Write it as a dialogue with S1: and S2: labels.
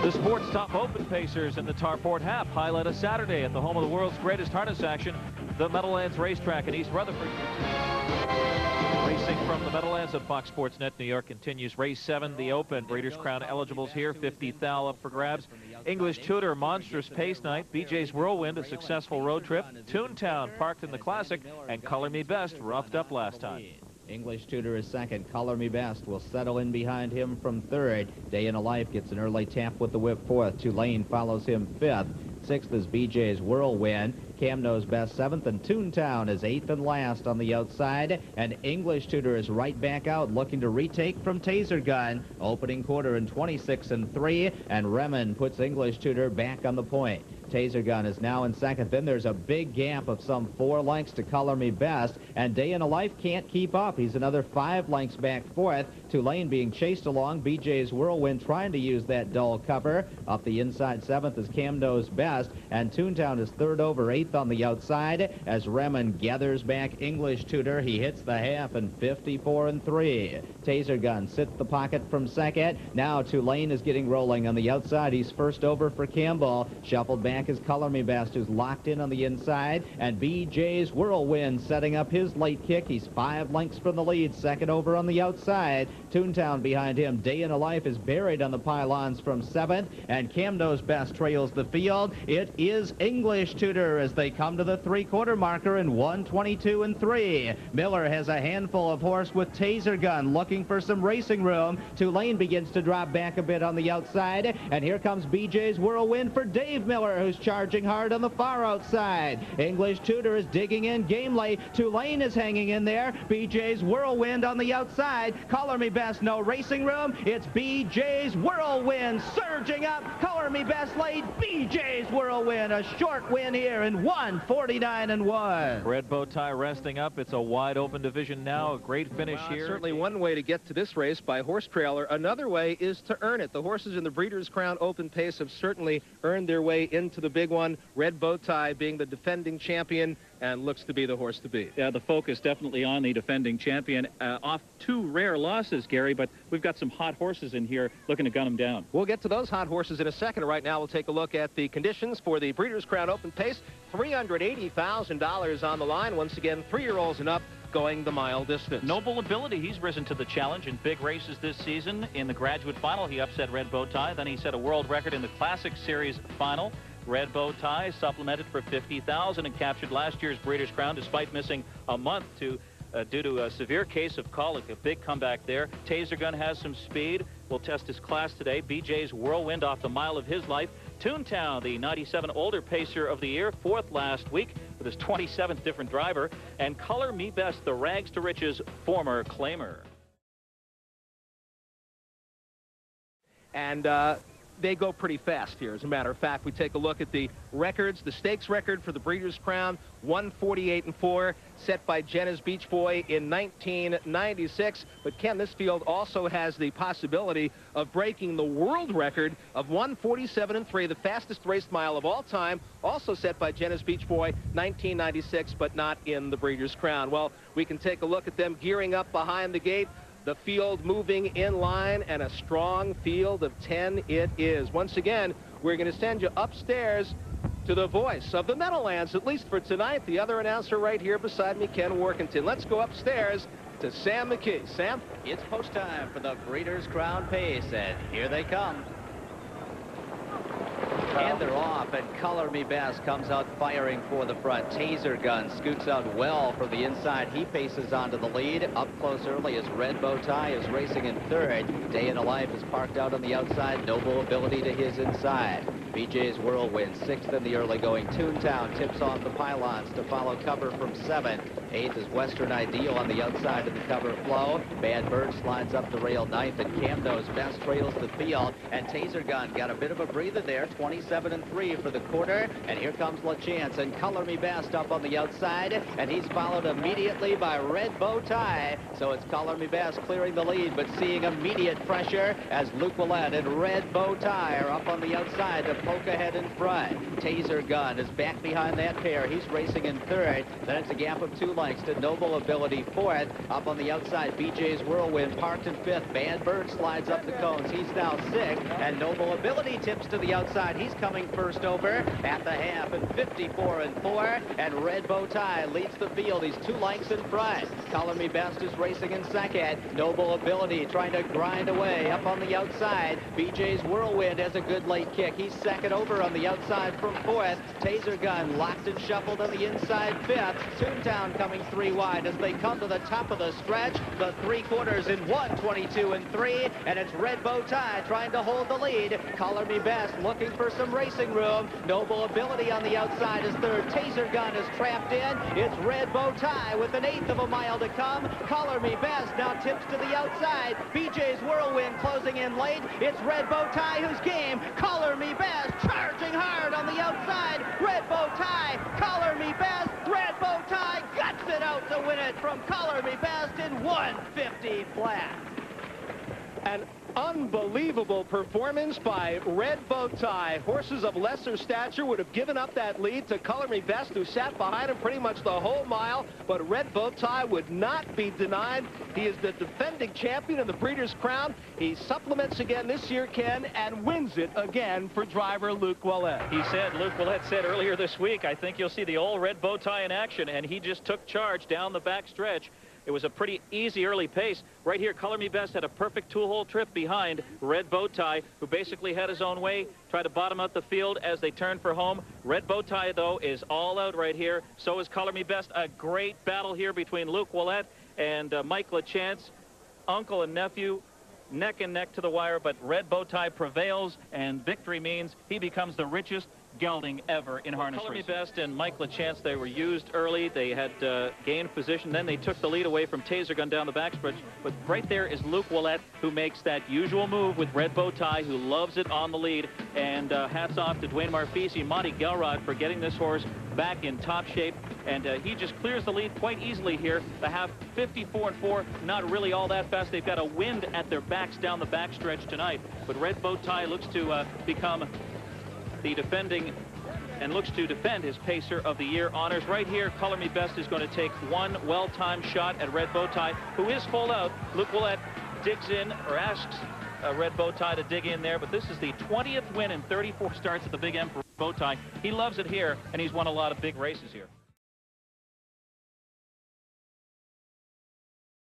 S1: The sport's top open pacers in the Tarport Half highlight a Saturday at the home of the world's greatest harness action, the Meadowlands Racetrack in East Rutherford. Racing from the Meadowlands at Fox Sports Net New York continues. Race 7, the Open. Breeders' Crown eligibles here. 50 thou up for grabs. English Tudor, monstrous pace night. BJ's Whirlwind, a successful road trip. Toontown parked in the Classic. And Color Me Best roughed up last time.
S2: English Tudor is second. Color Me Best will settle in behind him from third. Day in a Life gets an early tap with the whip fourth. Tulane follows him fifth. Sixth is BJ's Whirlwind. Cam Knows Best seventh, and Toontown is eighth and last on the outside. And English Tudor is right back out, looking to retake from Taser Gun. Opening quarter in 26 and 3, and Remen puts English Tudor back on the point. Taser Gun is now in second. Then there's a big gap of some 4 lengths to Color Me Best, and Day in a Life can't keep up. He's another 5 lengths back fourth. Tulane being chased along. BJ's Whirlwind trying to use that dull cover. Up the inside seventh is Cam Knows Best, and Toontown is third over eighth on the outside as Remen gathers back English Tudor. He hits the half in 54 and 3. Taser Gun sits the pocket from second. Now Tulane is getting rolling on the outside. He's first over for Campbell. Shuffled back is Color Me Best, who's locked in on the inside, and BJ's Whirlwind setting up his late kick. He's 5 lengths from the lead, second over on the outside. Toontown behind him. Day in a Life is buried on the pylons from seventh, and Cam Knows Best trails the field. It is English Tudor as they come to the 3/4 marker in 1:22 and 3. Miller has a handful of horse with Taser Gun looking for some racing room. Tulane begins to drop back a bit on the outside, and here comes BJ's Whirlwind for Dave Miller, who's charging hard on the far outside. English Tudor is digging in gamely. Tulane is hanging in there. BJ's Whirlwind on the outside. Color Me Best, no racing room. It's BJ's Whirlwind surging up. Color Me Best late. BJ's Whirlwind, a short win here in 1:49 and 1.
S1: Red Bow Tie resting up. It's a wide open division now. A great finish here.
S3: Certainly one way to get to this race by horse trailer. Another way is to earn it. The horses in the Breeders' Crown Open Pace have certainly earned their way into the big one. Red Bow Tie being the defending champion and looks to be the horse to beat.
S4: Yeah, the focus definitely on the defending champion. Off 2 rare losses, Gary, but we've got some hot horses in here looking to gun them down.
S3: We'll get to those hot horses in a second. Right now, we'll take a look at the conditions for the Breeders' Crown Open Pace. $380,000 on the line. Once again, 3-year-olds and up going the mile distance.
S1: Noble Ability, he's risen to the challenge in big races this season. In the Graduate Final, he upset Red Bow Tie. Then he set a world record in the Classic Series Final. Red Bow Tie supplemented for $50,000 and captured last year's Breeders' Crown despite missing a month due to a severe case of colic. A big comeback there. Taser Gun has some speed. Will test his class today. BJ's Whirlwind off the mile of his life. Toontown, the 97 older pacer of the year, 4th last week with his 27th different driver. And Color Me Best, the rags to riches former claimer.
S3: And they go pretty fast here. As a matter of fact, we take a look at the records. The stakes record for the Breeders' Crown, 148 and 4, set by Jenna's Beach Boy in 1996. But Ken, this field also has the possibility of breaking the world record of 147 and 3, the fastest raced mile of all time, also set by Jenna's Beach Boy, 1996, but not in the Breeders' Crown. Well, we can take a look at them gearing up behind the gate. The field moving in line, and a strong field of 10 it is. Once again, we're going to send you upstairs to the voice of the Meadowlands, at least for tonight. The other announcer right here beside me, Ken Workington. Let's go upstairs to Sam McKee. Sam?
S2: It's post time for the Breeders' Crown Pace, and here they come. And they're off, and Color Me Best comes out firing for the front. Taser Gun scoots out well for the inside. He paces onto the lead. Up close early as Red Bow Tie is racing in third. Day in a Life is parked out on the outside. Noble Ability to his inside. BJ's Whirlwind, 6th in the early going. Toontown tips off the pylons to follow cover from 7th. 8th is Western Ideal on the outside of the cover flow. Bad Bird slides up the rail 9th, and Cam Knows Best trails the field. And Taser Gun got a bit of a breather there, 27 and 3 for the quarter. And here comes LaChance, and Color Me Best up on the outside, and he's followed immediately by Red Bow Tie. So it's Color Me Best clearing the lead, but seeing immediate pressure as Luke Willett and Red Bow Tie are up on the outside to poke ahead in front. Taser Gun is back behind that pair. He's racing in third. Then it's a gap of 2 lengths to Noble Ability fourth. Up on the outside, BJ's Whirlwind parked in fifth. Bad Bird slides up the cones. He's now sixth. And Noble Ability tips to the outside. He's coming first over at the half in 54 and 4. And Red Bow Tie leads the field. He's 2 lengths in front. Color Me Best is racing in second. Noble Ability trying to grind away up on the outside. BJ's Whirlwind has a good late kick. He's second over on the outside from fourth. Taser Gun locked and shuffled on the inside fifth. Toontown coming 3 wide as they come to the top of the stretch. The 3/4 in 1:22 and 3. And it's Red Bow Tie trying to hold the lead. Color Me Best looking for some racing room. Noble Ability on the outside is third. Taser Gun is trapped in. It's Red Bow Tie with 1/8 of a mile to come. Color Me Best now tips to the outside. BJ's Whirlwind closing in late. It's Red Bow Tie who's game. Color Me Best charging hard on the outside. Red Bow Tie, Color Me Best. Red Bow Tie guts it out to win it from Color Me Best in 1:50 flat.
S3: An unbelievable performance by Red Bow Tie. Horses of lesser stature would have given up that lead to Color Me Best, who sat behind him pretty much the whole mile, but Red Bow Tie would not be denied. He is the defending champion of the Breeders' Crown. He supplements again this year, Ken, and wins it again for driver Luc Ouellet.
S1: Luc Ouellet said earlier this week, I think you'll see the old Red Bow Tie in action, and he just took charge down the back stretch. It was a pretty easy early pace. Right here, Color Me Best had a perfect 2-hole trip behind Red Bow Tie, who basically had his own way, tried to bottom out the field as they turned for home. Red Bow Tie, though, is all out right here. So is Color Me Best. A great battle here between Luc Ouellet and Mike LaChance, uncle and nephew, neck and neck to the wire, but Red Bow Tie prevails, and victory means he becomes the richest gelding ever in harness racing. Color Me Best and Mike LaChance, they were used early. They had gained position. Then they took the lead away from Taser Gun down the backstretch. But right there is Luc Ouellet, who makes that usual move with Red Bow Tie, who loves it on the lead. And hats off to Dwayne Marfisi and Monty Gelrod for getting this horse back in top shape. And he just clears the lead quite easily here. The half 54 and 4, not really all that fast. They've got a wind at their backs down the backstretch tonight. But Red Bow Tie looks to become the defending and looks to defend his Pacer of the Year honors. Right here, Color Me Best is going to take one well-timed shot at Red Bow Tie, who is full out. Luc Ouellet digs in, or asks Red Bow Tie to dig in there, but this is the 20th win in 34 starts at the Big M for Bow Tie. He loves it here, and he's won a lot of big races here.